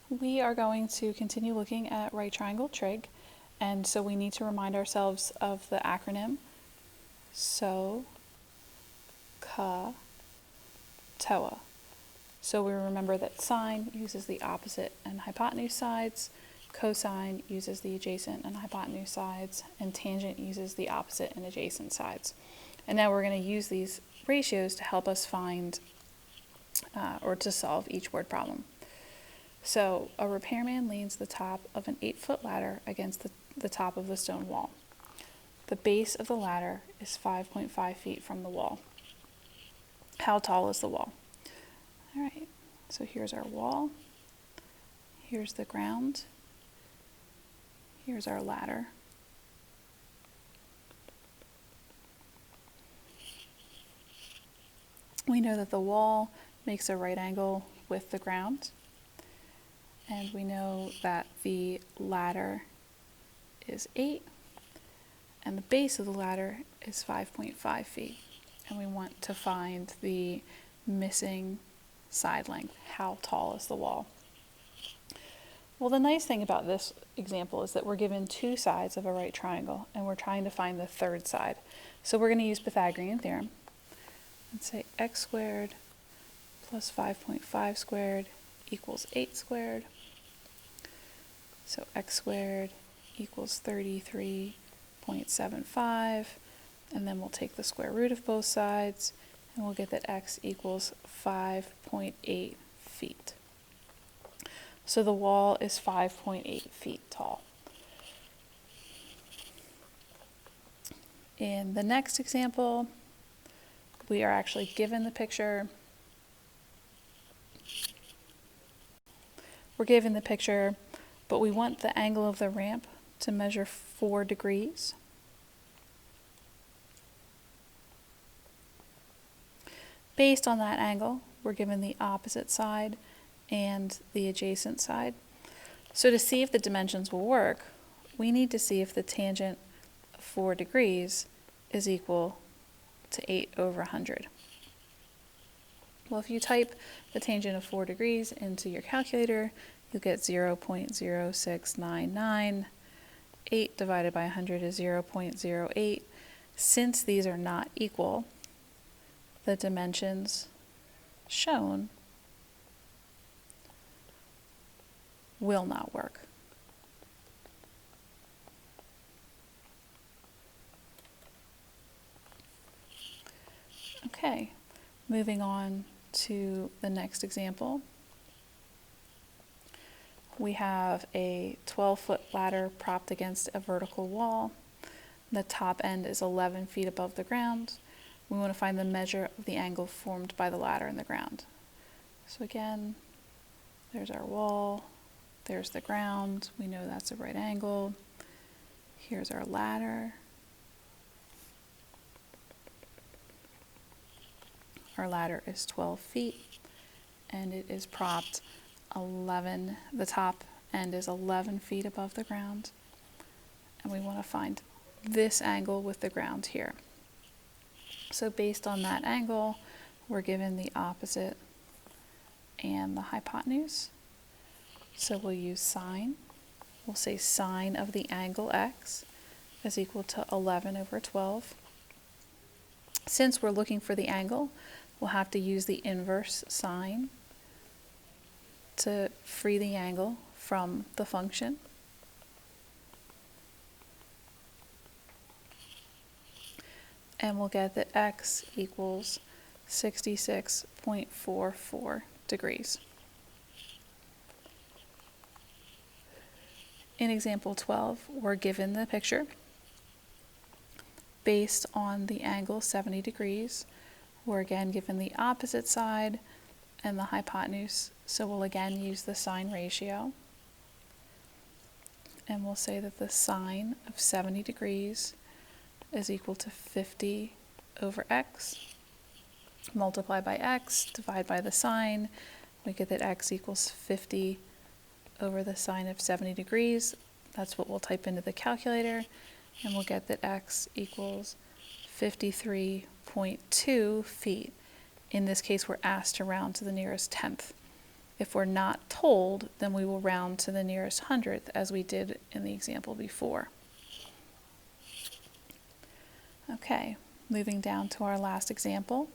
We are going to continue looking at right triangle trig, and so we need to remind ourselves of the acronym SO, CA, TOA. So we remember that sine uses the opposite and hypotenuse sides, cosine uses the adjacent and hypotenuse sides, and tangent uses the opposite and adjacent sides. And now we're going to use these ratios to help us find or to solve each word problem. So a repairman leans the top of an 8-foot ladder against the top of the stone wall. The base of the ladder is 5.5 feet from the wall. How tall is the wall? All right, so here's our wall. Here's the ground. Here's our ladder. We know that the wall makes a right angle with the ground. And we know that the ladder is 8, and the base of the ladder is 5.5 feet. And we want to find the missing side length. How tall is the wall? Well, the nice thing about this example is that we're given two sides of a right triangle, and we're trying to find the third side. So we're going to use Pythagorean theorem and say x squared plus 5.5 squared equals 8 squared. So x squared equals 33.75, and then we'll take the square root of both sides, and we'll get that x equals 5.8 feet. So the wall is 5.8 feet tall. In the next example, we are actually given the picture. We're given the picture, but we want the angle of the ramp to measure 4 degrees. Based on that angle, we're given the opposite side and the adjacent side. So to see if the dimensions will work, we need to see if the tangent of 4 degrees is equal to 8 over 100. Well, if you type the tangent of 4 degrees into your calculator, you'll get 0.0699. 8 divided by 100 is 0.08. Since these are not equal, the dimensions shown will not work. Okay, moving on to the next example. We have a 12-foot ladder propped against a vertical wall. The top end is 11 feet above the ground. We want to find the measure of the angle formed by the ladder and the ground. So again, there's our wall, there's the ground. We know that's a right angle. Here's our ladder. Our ladder is 12 feet, and it is propped the top end is 11 feet above the ground. And we want to find this angle with the ground here. So based on that angle, we're given the opposite and the hypotenuse. So we'll use sine. We'll say sine of the angle x is equal to 11 over 12. Since we're looking for the angle, we'll have to use the inverse sine to free the angle from the function. And we'll get that x equals 66.44 degrees. In example 12, we're given the picture. Based on the angle 70 degrees, we're again given the opposite side and the hypotenuse, so we'll again use the sine ratio. And we'll say that the sine of 70 degrees is equal to 50 over x. Multiply by x, divide by the sine. We get that x equals 50 over the sine of 70 degrees. That's what we'll type into the calculator, and we'll get that x equals 53.2 feet. In this case, we're asked to round to the nearest tenth. If we're not told, then we will round to the nearest hundredth, as we did in the example before. Okay, moving down to our last example.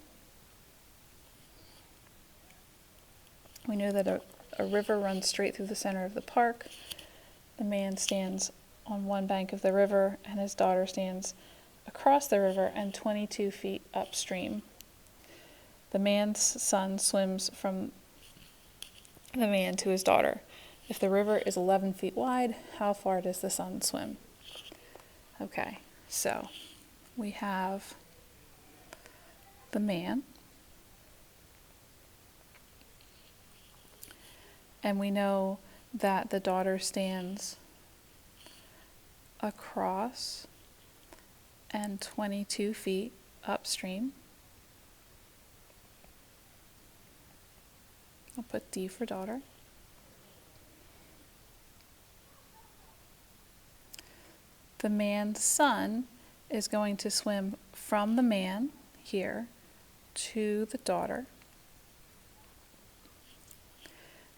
We know that a river runs straight through the center of the park. The man stands on one bank of the river, and his daughter stands across the river and 22 feet upstream. The man's son swims from the man to his daughter. If the river is 11 feet wide, how far does the son swim? Okay, so we have the man, and we know that the daughter stands across and 22 feet upstream. I'll put D for daughter. The man's son is going to swim from the man here to the daughter.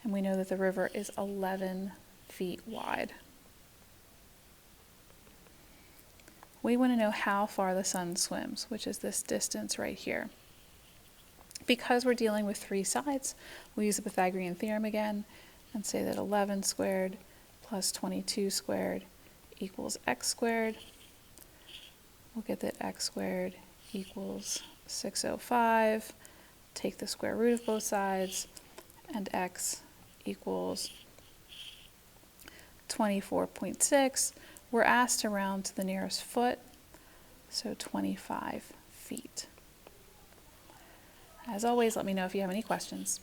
And we know that the river is 11 feet wide. We want to know how far the son swims, which is this distance right here. Because we're dealing with three sides, we'll use the Pythagorean theorem again and say that 11 squared plus 22 squared equals x squared. We'll get that x squared equals 605. Take the square root of both sides, and x equals 24.6. We're asked to round to the nearest foot, so 25 feet. As always, let me know if you have any questions.